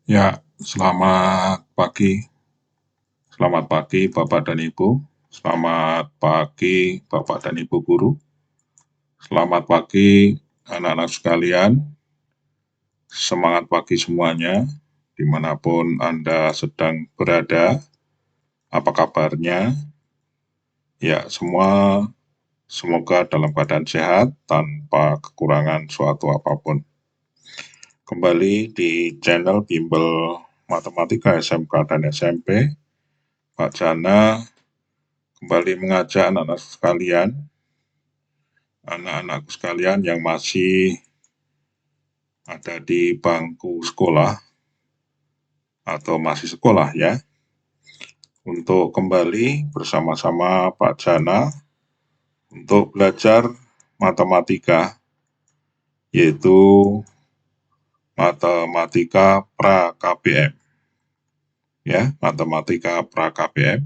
Ya, selamat pagi. Selamat pagi Bapak dan Ibu. Selamat pagi Bapak dan Ibu guru. Selamat pagi anak-anak sekalian. Semangat pagi semuanya, dimanapun Anda sedang berada. Apa kabarnya? Ya, semua semoga dalam keadaan sehat tanpa kekurangan suatu apapun. Kembali di channel Bimbel Matematika SMK dan SMP, Pak Jana kembali mengajak anak-anakku sekalian yang masih ada di bangku sekolah atau masih sekolah ya, untuk kembali bersama-sama Pak Jana untuk belajar matematika, yaitu matematika pra-KBM ya, matematika pra-KBM.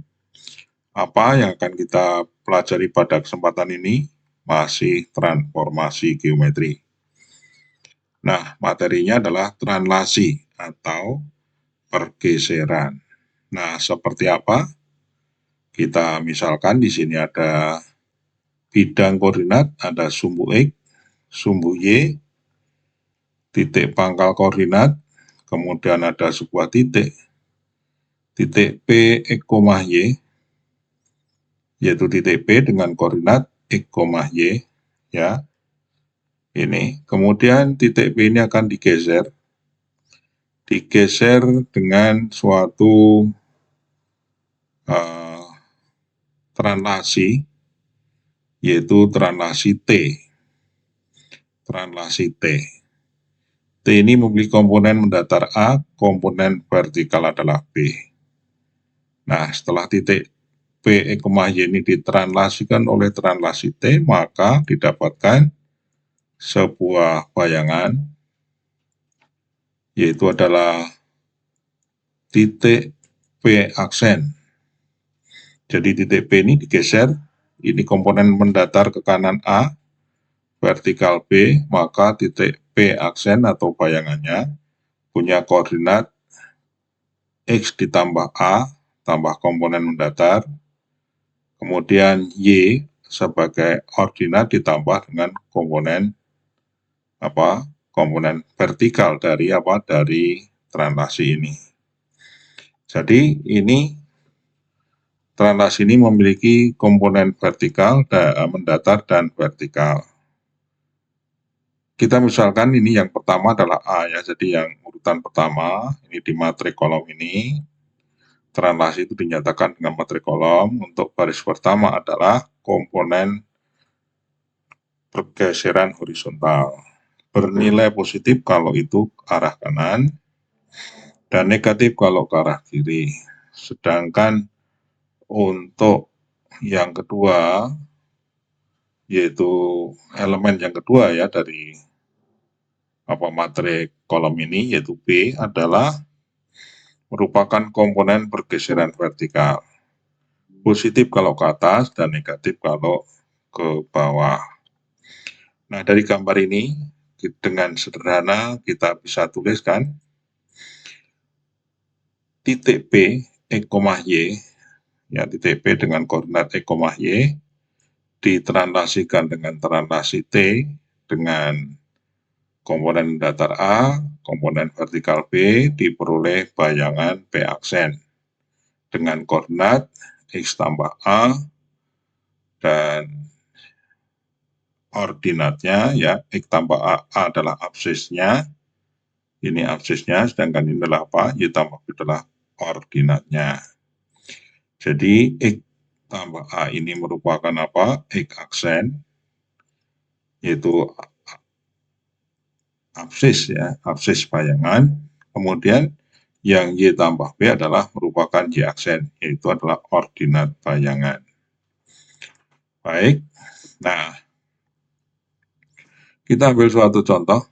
Apa yang akan kita pelajari pada kesempatan ini? Masih transformasi geometri. Nah, materinya adalah translasi atau pergeseran. Nah, seperti apa? Kita misalkan di sini ada bidang koordinat, ada sumbu X, sumbu Y, titik pangkal koordinat, kemudian ada sebuah titik P, X, Y, yaitu titik P dengan koordinat X, Y, ya. Ini, kemudian titik P ini akan digeser dengan suatu translasi, yaitu translasi T. Translasi T. T ini memiliki komponen mendatar A, komponen vertikal adalah B. Nah, setelah titik P, Y ini ditranslasikan oleh translasi T, maka didapatkan sebuah bayangan, yaitu adalah titik P aksen. Jadi titik P ini digeser, ini komponen mendatar ke kanan A, vertikal B, maka titik P aksen atau bayangannya punya koordinat X ditambah A, tambah komponen mendatar, kemudian Y sebagai ordinat ditambah dengan komponen vertikal dari translasi ini. Jadi ini translasi ini memiliki komponen vertikal, mendatar dan vertikal. Kita misalkan ini yang pertama adalah A ya, jadi yang urutan pertama ini di matrik kolom ini. Translasi itu dinyatakan dengan matrik kolom. Untuk baris pertama adalah komponen pergeseran horizontal. Bernilai positif kalau itu ke arah kanan dan negatif kalau ke arah kiri. Sedangkan untuk yang kedua, yaitu elemen yang kedua ya dari matrik kolom ini, yaitu B, adalah merupakan komponen pergeseran vertikal. Positif kalau ke atas dan negatif kalau ke bawah. Nah, dari gambar ini dengan sederhana kita bisa tuliskan titik P, X, Y, ya titik P dengan koordinat X, Y, ditranslasikan dengan translasi T dengan komponen datar A, komponen vertikal B, diperoleh bayangan P aksen dengan koordinat X tambah A dan ordinatnya ya, X tambah A adalah absisnya, ini absisnya, sedangkan ini adalah apa? Y tambah B adalah ordinatnya. Jadi X tambah A ini merupakan apa? X aksen, yaitu absis ya, absis bayangan. Kemudian yang Y tambah B adalah merupakan Y aksen, yaitu adalah ordinat bayangan. Baik, nah kita ambil suatu contoh.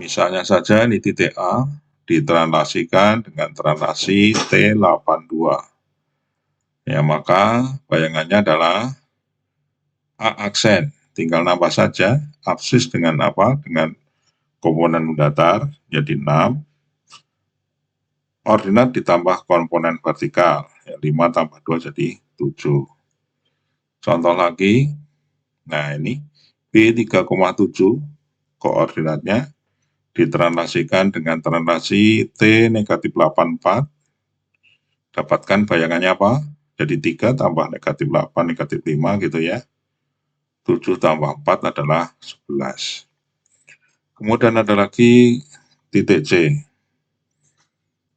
Misalnya saja ini titik A ditranslasikan dengan translasi T82. Ya, maka bayangannya adalah A aksen. Tinggal nambah saja absis dengan apa? Dengan komponen mendatar jadi 6, ordinat ditambah komponen vertikal, ya, 5 tambah 2 jadi 7. Contoh lagi, nah ini B 3,7 koordinatnya ditranslasikan dengan translasi T negatif 84. Dapatkan bayangannya apa? Jadi 3 tambah negatif 8 negatif 5 gitu ya. 7 tambah 4 adalah 11. Kemudian ada lagi titik C.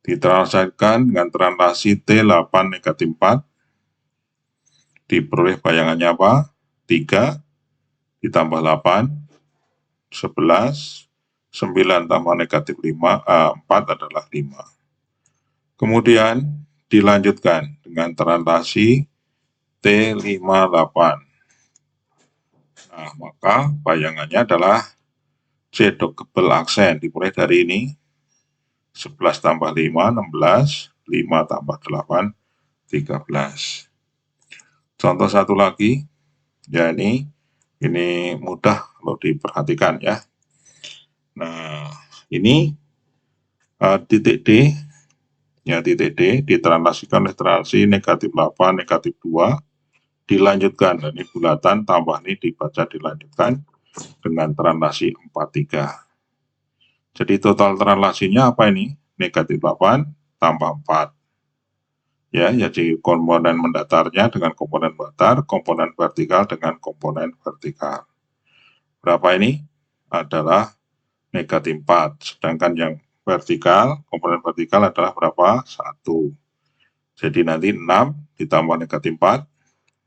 Ditranslasikan dengan translasi T8 negatif 4. Diperoleh bayangannya apa? 3 ditambah 8, 11, 9 tambah negatif 4 adalah 5. Kemudian dilanjutkan dengan translasi T58. Nah, maka bayangannya adalah C double aksen. Dimulai dari ini, 11 tambah 5, 16, 5 tambah 8, 13. Contoh satu lagi, ya ini mudah kalau diperhatikan ya. Nah, ini titik D, ya titik D ditranslasikan oleh translasi negatif 8, negatif 2, dilanjutkan, dan ini bulatan tambah ini dibaca dilanjutkan dengan translasi 43. Jadi total translasinya apa ini? Negatif 8 tambah 4. Ya, jadi komponen mendatarnya dengan komponen datar, komponen vertikal dengan komponen vertikal. Berapa ini? Adalah negatif 4. Sedangkan yang vertikal, komponen vertikal adalah berapa? 1. Jadi nanti 6 ditambah negatif 4,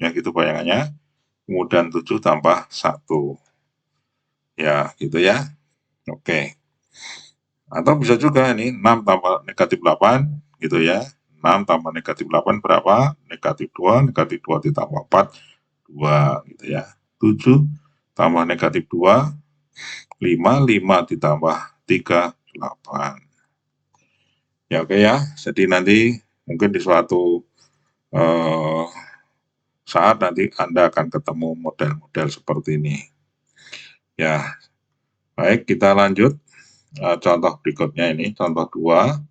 ya gitu bayangannya. Kemudian 7 tambah 1. Ya, gitu ya. Oke. Atau bisa juga ini 6 tambah negatif 8, gitu ya. 6 tambah negatif 8 berapa? Negatif 2, negatif 2 ditambah 4, 2, gitu ya. 7 tambah negatif 2, 5, 5 ditambah 3, 8. Ya oke ya, jadi nanti mungkin di suatu saat nanti Anda akan ketemu model-model seperti ini. Ya, baik kita lanjut. Contoh berikutnya ini, contoh 2.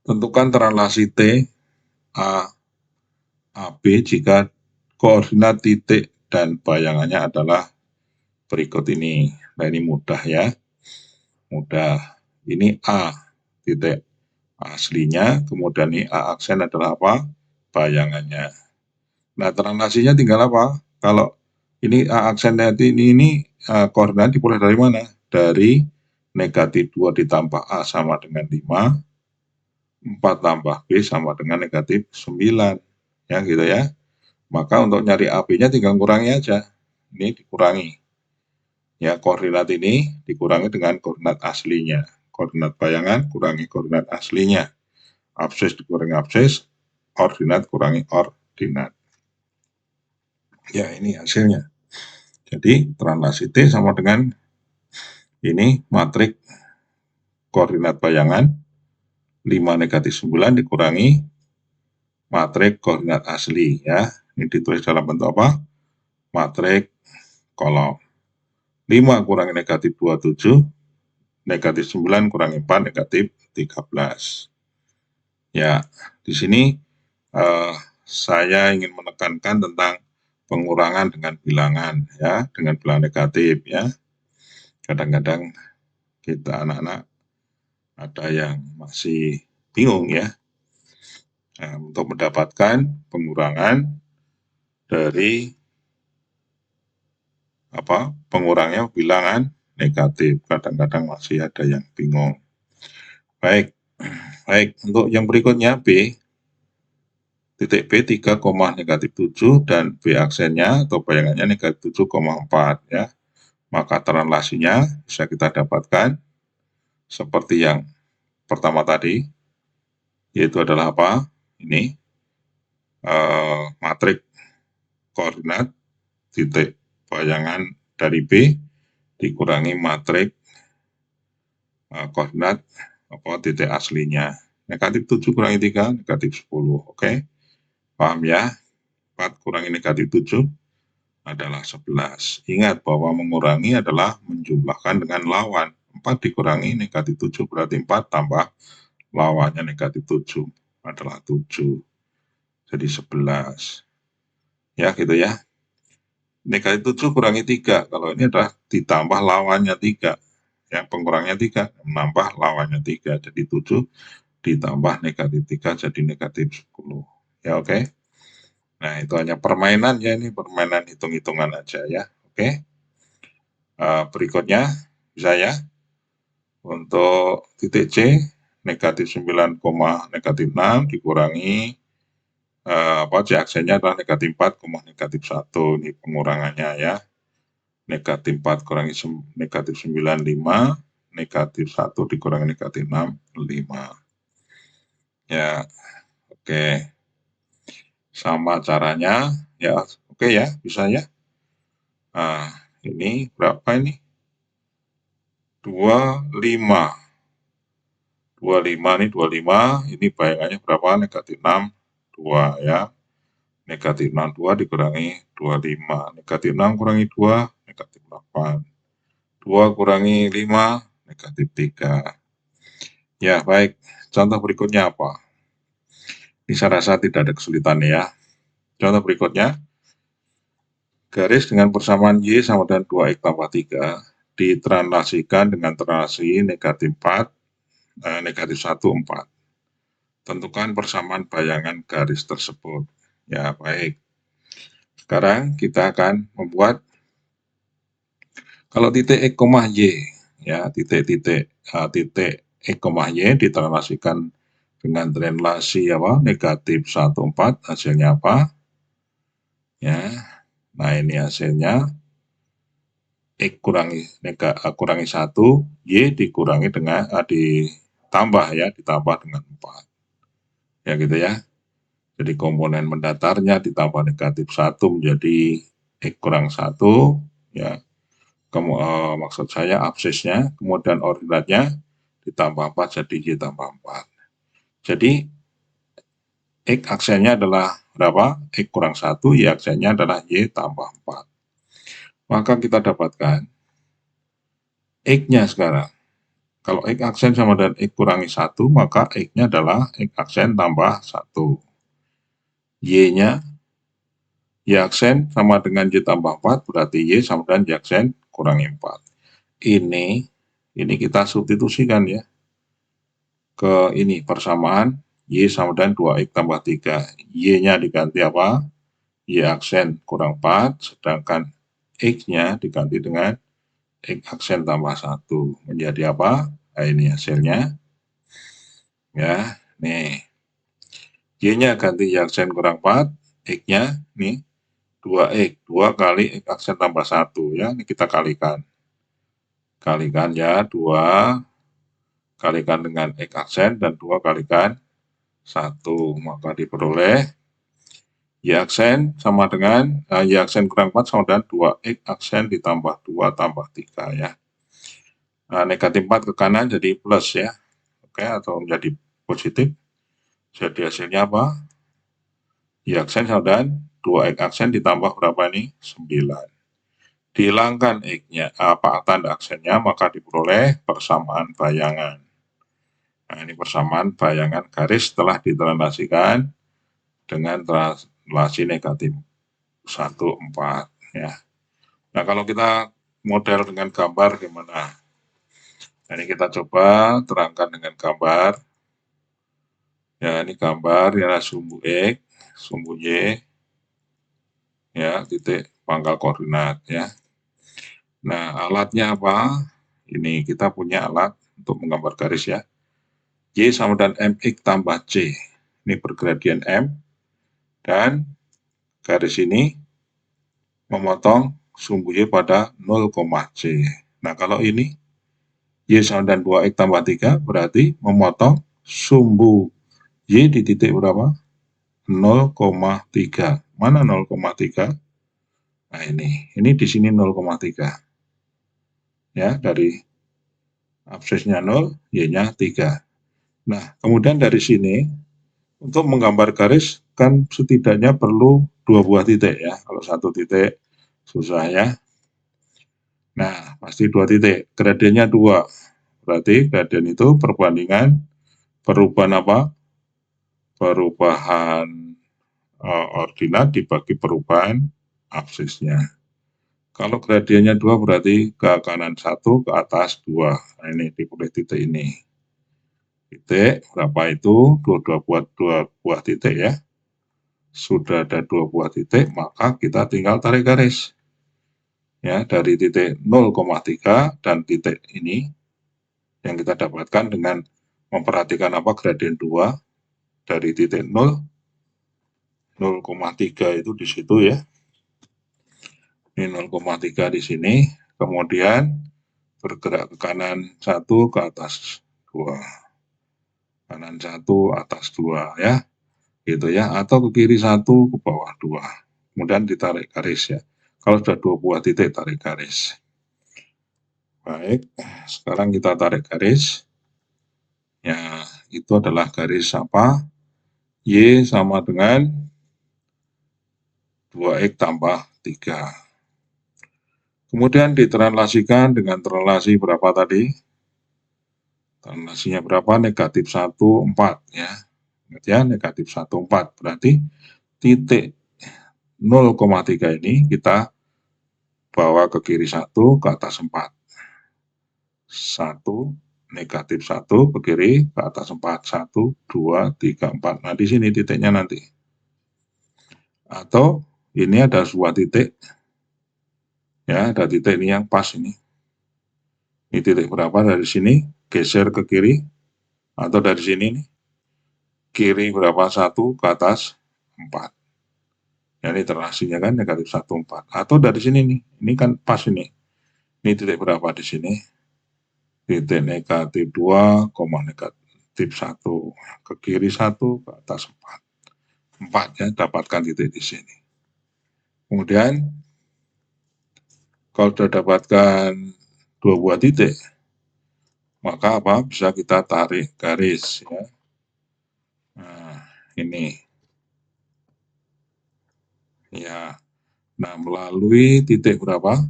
Tentukan translasi T, A, AB jika koordinat titik dan bayangannya adalah berikut ini. Nah ini mudah ya, mudah. Ini A titik aslinya, kemudian ini A aksen adalah apa? Bayangannya. Nah translasinya tinggal apa? Kalau ini A aksen ini koordinat diperoleh dari mana? Dari negatif 2 ditambah A sama dengan 5, 4 tambah B sama dengan negatif 9. Ya gitu ya. Maka untuk nyari AB-nya tinggal kurangi aja. Ini dikurangi. Ya, koordinat ini dikurangi dengan koordinat aslinya. Koordinat bayangan kurangi koordinat aslinya. Absis dikurangi absis, ordinat kurangi ordinat. Ya, ini hasilnya. Jadi, translasi T sama dengan ini matrik koordinat bayangan 5 negatif 9 dikurangi matrik koordinat asli ya. Ini ditulis dalam bentuk apa? Matrik kolom. 5 kurangi negatif 27, negatif 9 kurangi 4, negatif 13. Ya, di sini saya ingin menekankan tentang pengurangan dengan bilangan ya, dengan bilangan negatif ya. Kadang-kadang kita anak-anak ada yang masih bingung ya. Nah, untuk mendapatkan pengurangan dari pengurangnya bilangan negatif, kadang-kadang masih ada yang bingung. Baik, untuk yang berikutnya B, titik B 3, negatif 7 dan B aksennya atau bayangannya negatif 7,4 ya. Maka translasinya bisa kita dapatkan seperti yang pertama tadi, yaitu adalah apa? Ini matrik koordinat titik bayangan dari B dikurangi matrik koordinat titik aslinya. Negatif 7 kurangi 3, negatif 10. Oke, paham ya? 4 kurangi negatif 7 adalah 11. Ingat bahwa mengurangi adalah menjumlahkan dengan lawan. 4 dikurangi negatif 7 berarti 4 tambah lawannya negatif 7 adalah 7. Jadi 11. Ya, gitu ya. Negatif 7 kurangi 3. Kalau ini adalah ditambah lawannya 3. Yang pengurangnya 3, menambah lawannya 3. Jadi 7 ditambah negatif 3 jadi negatif 10. Ya, oke. Nah, itu hanya permainan ya, ini permainan hitung-hitungan aja ya. Oke. Berikutnya, bisa ya. Untuk titik C, negatif 9, negatif 6 dikurangi C aksennya adalah negatif 4, negatif 1. Ini pengurangannya ya. Negatif 4 kurangi negatif 9, 5. Negatif 1 dikurangi negatif 6, 5. Ya, oke. Sama caranya, ya oke ya, bisa ya. Nah, ini berapa ini? 25. 25 nih, 25. Ini bayangannya berapa? Negatif 6, 2 ya. Negatif 6, 2 dikurangi 25. Negatif 6 kurangi 2, negatif 8. 2 kurangi 5, negatif 3. Ya, baik. Contoh berikutnya apa? Ini saya rasa tidak ada kesulitan ya. Contoh berikutnya, garis dengan persamaan Y sama dengan 2X tambah 3 ditranslasikan dengan translasi negatif 4, negatif 1, 4. Tentukan persamaan bayangan garis tersebut. Ya, baik. Sekarang kita akan membuat, kalau titik X, Y, ya, titik X, Y ditranslasikan dengan translasi apa? Negatif 1, 4, hasilnya apa? Ya, nah ini hasilnya X kurangi 1, Y dikurangi dengan, ditambah ya, ditambah dengan 4. Ya gitu ya. Jadi komponen mendatarnya ditambah negatif 1 menjadi X kurang 1, ya. Maksud saya absisnya, kemudian ordinatnya ditambah 4 jadi Y tambah 4. Jadi X aksennya adalah berapa? X kurang 1, Y aksennya adalah Y tambah 4. Maka kita dapatkan X-nya sekarang. Kalau X aksen sama dengan X kurangi 1, maka X-nya adalah X aksen tambah 1. Y-nya, Y aksen sama dengan Y tambah 4, berarti Y sama dengan Y aksen kurangi 4. Ini kita substitusikan ya. Ke ini persamaan Y sama dengan 2X tambah 3. Y-nya diganti apa? Y aksen kurang 4, sedangkan X-nya diganti dengan X aksen tambah 1. Menjadi apa? Nah, ini hasilnya. Ya, nih. Y-nya ganti Y aksen kurang 4, X-nya nih 2X, 2 kali X aksen tambah 1 ya, ini kita kalikan. Kalikan ya, 2 kalikan dengan X aksen dan 2 kalikan 1, maka diperoleh Y aksen sama dengan Y aksen kurang 4 sama dengan 2X aksen ditambah 2 tambah 3 ya. Nah, negatif 4 ke kanan jadi plus ya. Oke, atau menjadi positif. Jadi hasilnya apa? Y aksen sama dengan 2X aksen ditambah berapa ini? 9. Dihilangkan X-nya, tanda aksennya, maka diperoleh persamaan bayangan. Nah, ini persamaan bayangan garis setelah ditranslasikan dengan translasi negatif 1, 4 ya. Nah, kalau kita model dengan gambar gimana? Nah, ini kita coba terangkan dengan gambar. Ya, ini gambar ya, sumbu X, sumbu Y, ya, titik pangkal koordinat ya. Nah, alatnya apa? Ini kita punya alat untuk menggambar garis ya. Y sama dengan MX tambah C. Ini bergradien M. Dan garis ini memotong sumbu Y pada 0, C. Nah, kalau ini Y sama dengan 2X tambah 3 berarti memotong sumbu Y di titik berapa? 0,3. Mana 0,3? Nah, ini di sini 0,3. Ya, dari absisnya 0, Y-nya 3. Nah, kemudian dari sini untuk menggambar garis kan setidaknya perlu 2 buah titik ya. Kalau 1 titik Susah ya. Nah, pasti 2 titik. Gradiennya 2. Berarti gradien itu perbandingan perubahan apa? Perubahan ordinat dibagi perubahan absisnya. Kalau gradiennya 2 berarti ke kanan 1, ke atas 2. Nah, ini dipilih titik ini. Titik, berapa itu? 2 buah titik ya. Sudah ada 2 buah titik, maka kita tinggal tarik garis. Ya, dari titik 0,3 dan titik ini yang kita dapatkan dengan memperhatikan apa gradien 2 dari titik 0, 0,3 itu di situ ya. Ini 0,3 di sini, kemudian bergerak ke kanan 1, ke atas 2. Kanan 1, atas 2 ya. Gitu ya, atau ke kiri 1, ke bawah 2. Kemudian ditarik garis ya. Kalau sudah 2 buah titik, tarik garis. Baik, sekarang kita tarik garis. Ya, itu adalah garis apa? Y sama dengan 2X tambah 3. Kemudian ditranslasikan dengan translasi berapa tadi? Translasinya berapa? Negatif 1, 4 ya. Ingat ya, negatif 1, 4. Berarti titik 0,3 ini kita bawa ke kiri 1, ke atas 4. 1, negatif 1 ke kiri, ke atas 4. 1, 2, 3, 4. Nah, di sini titiknya nanti. Atau ini ada sebuah titik. Ya, ada titik ini yang pas ini. Ini titik berapa dari sini? Geser ke kiri. Atau dari sini nih. Kiri berapa? 1, ke atas 4. Ya, ini terasinya kan negatif 1, 4. Atau dari sini nih. Ini kan pas ini. Ini titik berapa di sini? Titik negatif 2, negatif 1. Ke kiri 1, ke atas 4. 4 ya, dapatkan titik di sini. Kemudian, kalau sudah dapatkan 2 buah titik, maka apa? Bisa kita tarik garis ya. Nah, ini. Ya. Nah, melalui titik berapa?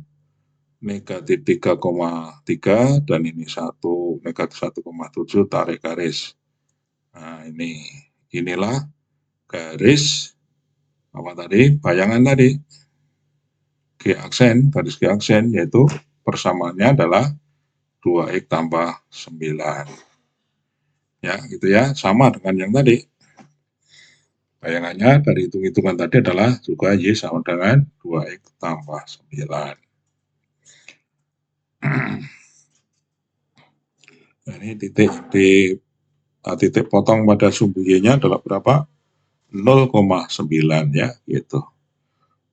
Negatif 3,3 dan ini 1, negatif 1,7, tarik garis. Nah, inilah garis apa tadi? Bayangan tadi. G aksen, garis G aksen, yaitu persamaannya adalah 2X tambah 9. Ya, gitu ya, sama dengan yang tadi. Bayangannya dari hitung-hitungan tadi adalah juga Y sama dengan 2X tambah 9. Nah, ini titik potong pada sumbu Y-nya adalah berapa? 0,9 ya, gitu.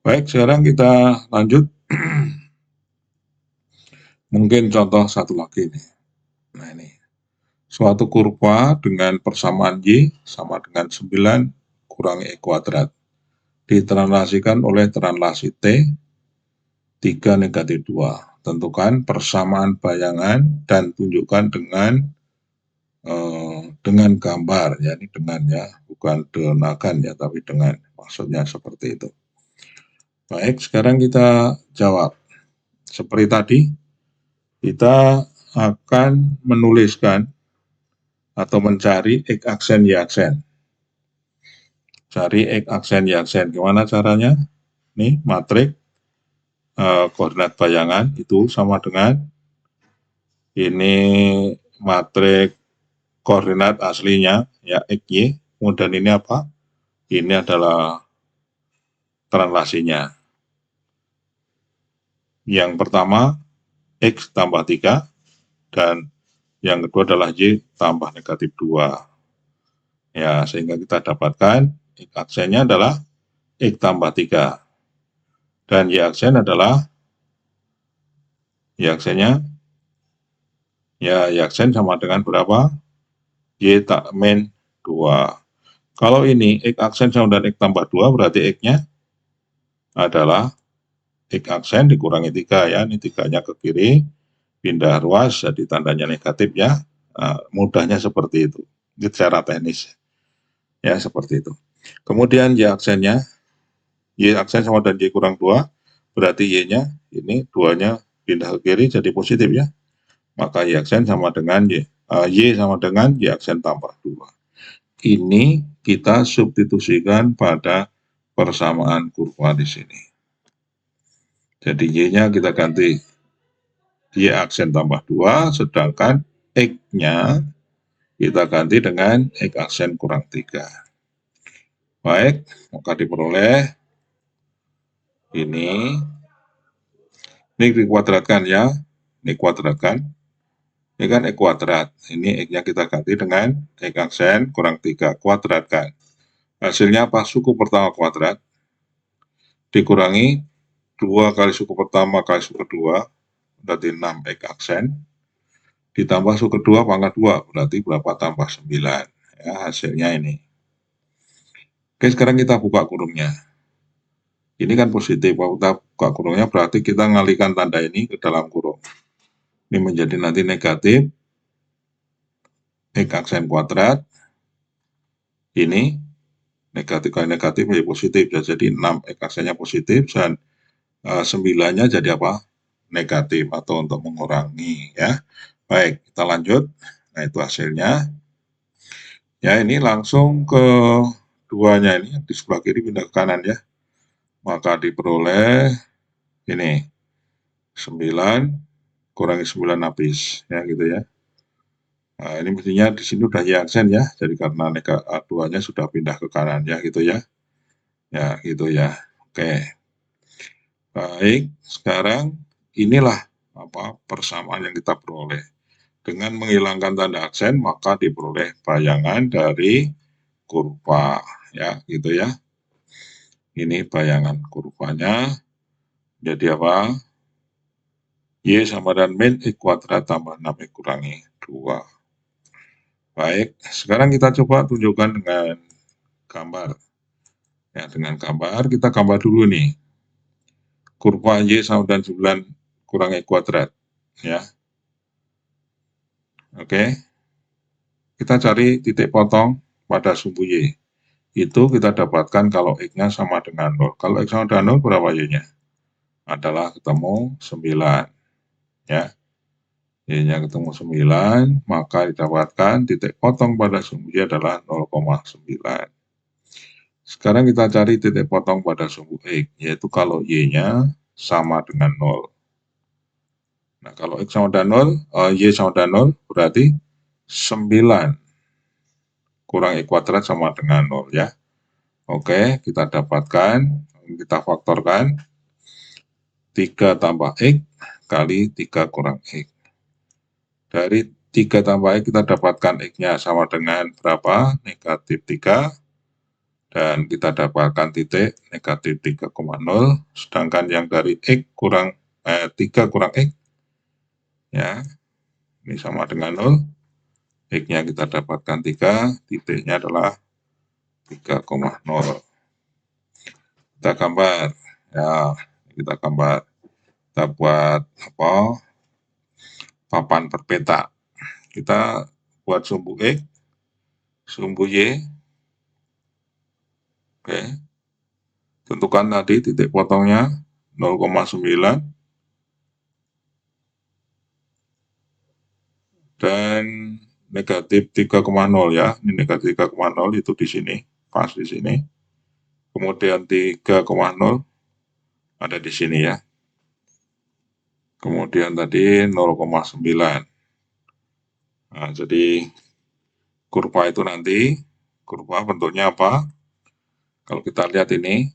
Baik, sekarang kita lanjut. Mungkin contoh satu lagi nih. Nah, ini. Suatu kurva dengan persamaan Y sama dengan 9 kurangi E kuadrat. Ditranslasikan oleh translasi T 3 negatif 2. Tentukan persamaan bayangan dan tunjukkan dengan gambar, ya, ini dengan ya, bukan dengan ya, tapi dengan, maksudnya seperti itu. Baik, sekarang kita jawab. Seperti tadi, kita akan menuliskan atau mencari X aksen Y aksen. Cari X aksen Y aksen. Gimana caranya? Nih, matrik koordinat bayangan itu sama dengan ini matrik koordinat aslinya, ya, XY. Kemudian ini apa? Ini adalah translasinya. Yang pertama, X tambah 3, dan yang kedua adalah Y tambah negatif 2. Ya, sehingga kita dapatkan X aksennya adalah X tambah 3. Dan Y aksen adalah, Y aksennya, ya, Y aksen sama dengan berapa? Y tak min 2. Kalau ini X aksen sama dengan X tambah 2, berarti X-nya adalah X aksen dikurangi 3 ya, ini 3-nya ke kiri, pindah ruas, jadi tandanya negatif ya. Nah, mudahnya seperti itu, ini secara teknis. Ya, seperti itu. Kemudian Y aksennya, Y aksen sama dengan Y kurang 2, berarti Y-nya ini 2-nya pindah ke kiri jadi positif ya. Maka Y aksen sama dengan Y sama dengan Y aksen tambah 2. Ini kita substitusikan pada persamaan kurva di sini. Jadi Y-nya kita ganti Y aksen tambah 2, sedangkan X-nya kita ganti dengan X aksen kurang 3. Baik, maka diperoleh ini dikuadratkan ya, ini kuadratkan, ini kan X kuadrat, ini X-nya kita ganti dengan X aksen kurang 3, kuadratkan. Hasilnya apa? Suku pertama kuadrat, dikurangi 2 kali suku pertama kali suku kedua, berarti 6 X aksen, ditambah suku kedua pangkat 2, berarti berapa? Tambah 9. Ya, hasilnya ini. Oke, sekarang kita buka kurungnya. Ini kan positif, kalau kita buka kurungnya berarti kita ngalihkan tanda ini ke dalam kurung. Ini menjadi nanti negatif, X aksen kuadrat, ini negatif kali negatif menjadi positif, ya, jadi 6 X aksennya positif, dan 9-nya jadi apa? Negatif, atau untuk mengurangi ya. Baik, kita lanjut. Nah, itu hasilnya. Ya, ini langsung ke duanya ini, di sebelah kiri pindah ke kanan ya. Maka diperoleh ini 9 kurangi 9 habis ya gitu ya. Nah, ini mestinya di sini udah Y aksen ya, jadi karena duanya sudah pindah ke kanan ya gitu ya. Ya gitu ya. Oke. Baik, sekarang inilah apa persamaan yang kita peroleh. Dengan menghilangkan tanda aksen, maka diperoleh bayangan dari kurva ya gitu ya. Ini bayangan kurvanya. Jadi apa? Y sama dengan min X kuadrat tambah 6X kurangi 2. Baik, sekarang kita coba tunjukkan dengan gambar. Ya, dengan gambar, kita gambar dulu nih. Kurva Y sama dengan 9 kurang X kuadrat. Ya. Oke. Kita cari titik potong pada sumbu Y. Itu kita dapatkan kalau X-nya sama dengan 0. Kalau X sama dengan 0, berapa Y-nya? Adalah ketemu 9. Ya. Y-nya ketemu 9, maka didapatkan titik potong pada sumbu Y adalah 0,9. Sekarang kita cari titik potong pada sumbu X, yaitu kalau Y-nya sama dengan 0. Nah, kalau X sama dengan 0, Y sama dengan 0, berarti 9 kurang X kuadrat sama dengan 0 ya. Oke, kita dapatkan, kita faktorkan 3 tambah X kali 3 kurang X. Dari 3 tambah X kita dapatkan X-nya sama dengan berapa? Negatif 3. Dan kita dapatkan titik negatif 3,0. Sedangkan yang dari X kurang 3 kurang X, ya, ini sama dengan 0. X-nya kita dapatkan 3, titiknya adalah 3,0. Kita gambar, ya, kita gambar. Kita buat apa? Papan berpeta. Kita buat sumbu X, sumbu Y. Oke. Tentukan tadi titik potongnya 0,9 dan negatif 3,0 ya. Ini negatif 3,0 itu di sini, pas di sini. Kemudian 3,0 ada di sini ya. Kemudian tadi 0,9. Nah, jadi kurva itu nanti, kurva bentuknya apa? Kalau kita lihat ini,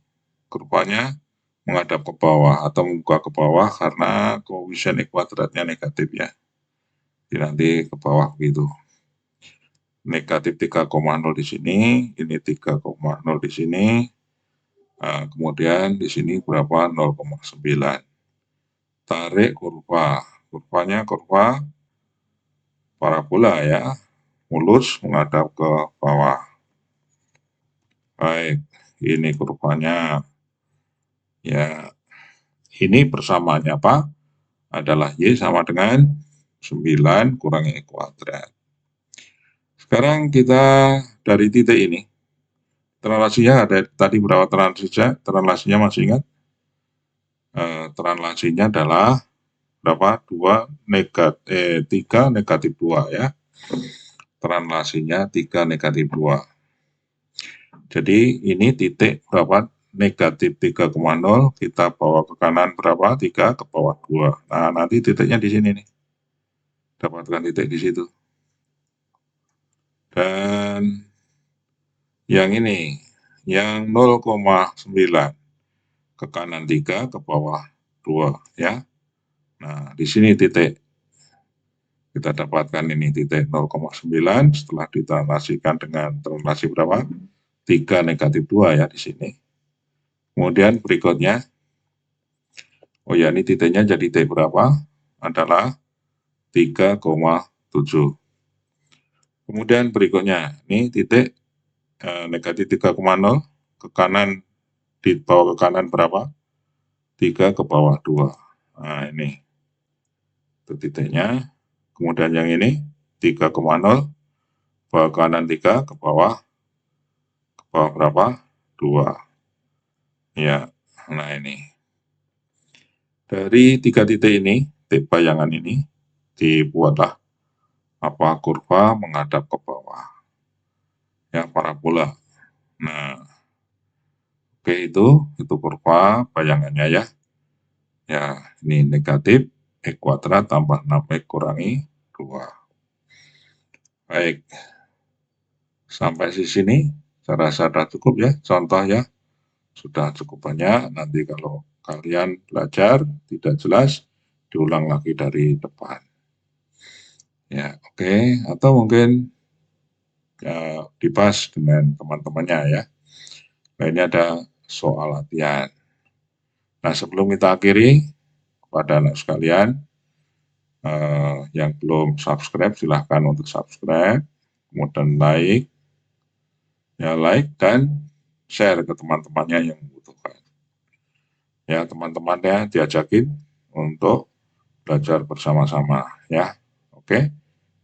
kurvanya menghadap ke bawah atau membuka ke bawah karena koefisien X kuadratnya negatif ya. Jadi nanti ke bawah begitu. Negatif 3,0 di sini, ini 3,0 di sini. Nah, kemudian di sini berapa? 0,9. Tarik kurva. Kurvanya kurva parabola ya, mulus menghadap ke bawah. Baik, ini kurvanya. Ya, ini persamaannya apa? Adalah Y sama dengan 9 kurang X kuadrat. Sekarang kita dari titik ini, translasinya ada tadi berapa translasinya masih ingat? translasinya adalah berapa? 3 negatif 2 ya. Translasinya 3 negatif 2. Jadi ini titik berapa? Negatif 3,0, kita bawa ke kanan berapa? 3 ke bawah 2. Nah, nanti titiknya di sini nih. Dapatkan titik di situ. Dan yang ini, yang 0,9 ke kanan 3 ke bawah 2 ya. Nah, di sini titik. Kita dapatkan ini titik 0,9 setelah ditranslasikan dengan translasi berapa? 3 negatif 2 ya di sini. Kemudian berikutnya, oh ya ini titiknya jadi titik berapa? Adalah 3,7. Kemudian berikutnya, ini titik negatif 3,0 ke kanan, di bawah ke kanan berapa? 3 ke bawah 2. Nah ini, itu titiknya. Kemudian yang ini 3,0, bawah kanan 3, ke bawah berapa? 2. Ya, nah ini. Dari 3 titik ini, titik bayangan ini, dibuatlah kurva menghadap ke bawah. Ya, parabola. Nah, oke itu kurva bayangannya ya. Ya, ini negatif X kuadrat tambah 6X kurangi 2. Baik, sampai di sini saya rasa sudah cukup ya, contoh ya. Sudah cukup banyak, nanti kalau kalian belajar tidak jelas, diulang lagi dari depan. Ya, oke. Atau mungkin ya, dibahas dengan teman-temannya ya. Nah, ini ada soal latihan. Nah, sebelum kita akhiri, kepada anak sekalian, yang belum subscribe, silahkan untuk subscribe, kemudian like dan share ke teman-temannya yang membutuhkan. Ya, teman-temannya diajakin untuk belajar bersama-sama ya. Oke.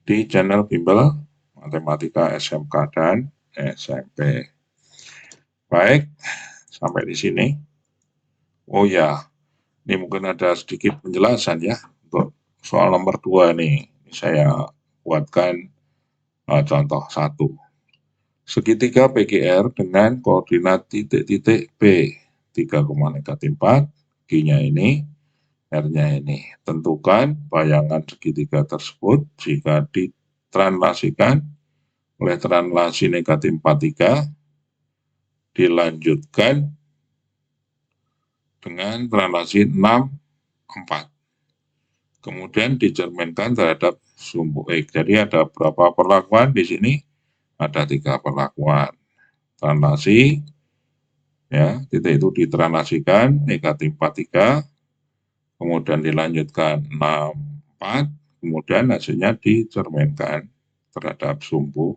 Di channel Bimbel Matematika SMK dan SMP. Baik, sampai di sini. Oh ya, ini mungkin ada sedikit penjelasan ya untuk soal nomor 2 nih. Saya buatkan contoh 1. Segitiga PGR dengan koordinat titik-titik P 3,-4, G-nya ini, R-nya ini. Tentukan bayangan segitiga tersebut jika ditranslasikan oleh translasi negatif 43 dilanjutkan dengan translasi 6,4. Kemudian dicerminkan terhadap sumbu X. Jadi ada berapa perlakuan di sini? Ada 3 perlakuan. Translasi, ya, titik itu ditranslasikan negatif 43, kemudian dilanjutkan 6,4, kemudian hasilnya dicerminkan terhadap sumbu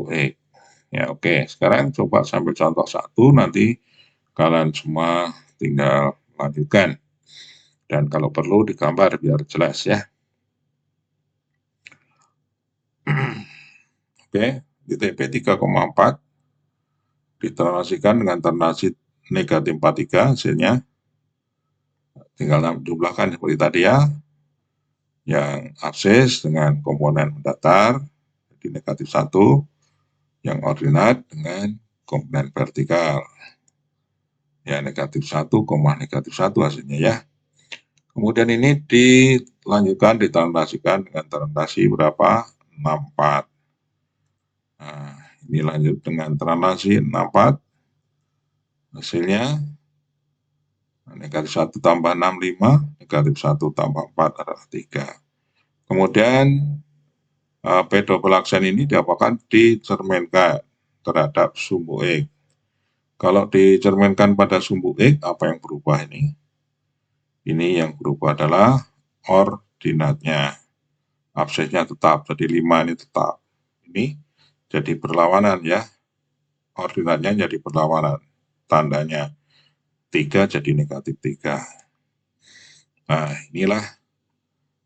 X. Ya, oke. Sekarang coba sambil contoh 1, nanti kalian semua tinggal lanjutkan. Dan kalau perlu digambar biar jelas ya. Oke, titik P 3,4 ditranslasikan dengan translasi negatif 43 hasilnya. Tinggal jumlahkan seperti tadi ya. Yang absis dengan komponen mendatar, jadi negatif 1. Yang ordinat dengan komponen vertikal. Ya, negatif 1, negatif 1 hasilnya ya. Kemudian ini dilanjutkan, ditranslasikan dengan translasi berapa? 64. Nah, ini lanjut dengan translasi 64. Hasilnya negatif 1 tambah 65, negatif 1 tambah 4 adalah 3. Kemudian P double aksen ini diapakan? Dicerminkan terhadap sumbu X. Kalau dicerminkan pada sumbu X, apa yang berubah ini? Ini yang berubah adalah ordinatnya. Absisnya tetap, jadi 5 ini tetap. Ini jadi berlawanan ya. Ordinatnya jadi berlawanan. Tandanya 3 jadi negatif 3. Nah, inilah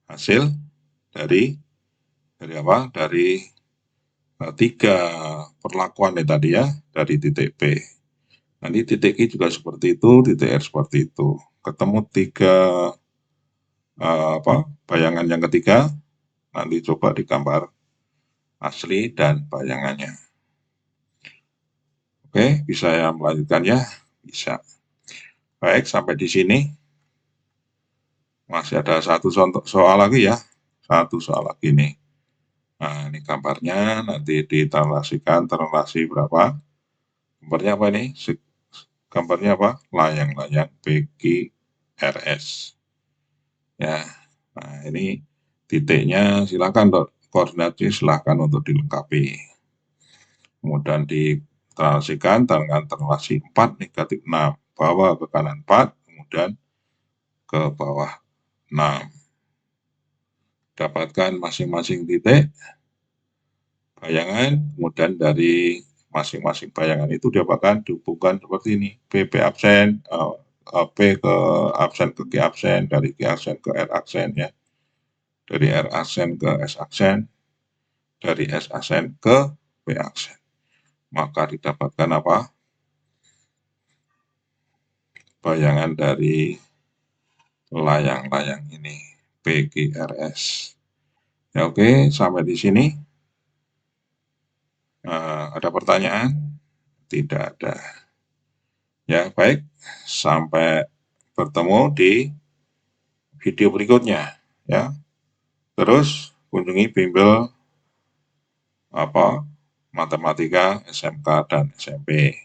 hasil dari apa? Dari 3 perlakuan tadi ya, dari titik P. Nanti titik Q juga seperti itu, titik R seperti itu. Ketemu tiga bayangan yang ketiga, nanti coba digambar asli dan bayangannya. Oke, bisa ya melanjutkan ya? Bisa. Baik, sampai di sini. Masih ada satu soal lagi ya. Satu soal lagi nih. Nah, ini gambarnya nanti ditranslasikan relasi berapa. Gambarnya apa ini? Gambarnya apa? Layang-layang PQRS. Ya, nah ini titiknya silakan koordinatnya silakan untuk dilengkapi. Kemudian ditranslasikan dengan relasi 4 negatif 6. Bawah ke kanan 4, kemudian ke bawah 6. Dapatkan masing-masing titik bayangan, kemudian dari masing-masing bayangan itu dapatkan dihubungkan seperti ini. P absen, P ke absen ke Q absen, dari Q absen ke R absen ya. Dari R absen ke S absen, dari S absen ke P absen. Maka didapatkan apa? Bayangan dari layang-layang ini, PQRS. Ya, oke, sampai di sini. Ada pertanyaan? Tidak ada. Ya, baik. Sampai bertemu di video berikutnya. Ya, terus kunjungi bimbel matematika SMK dan SMP.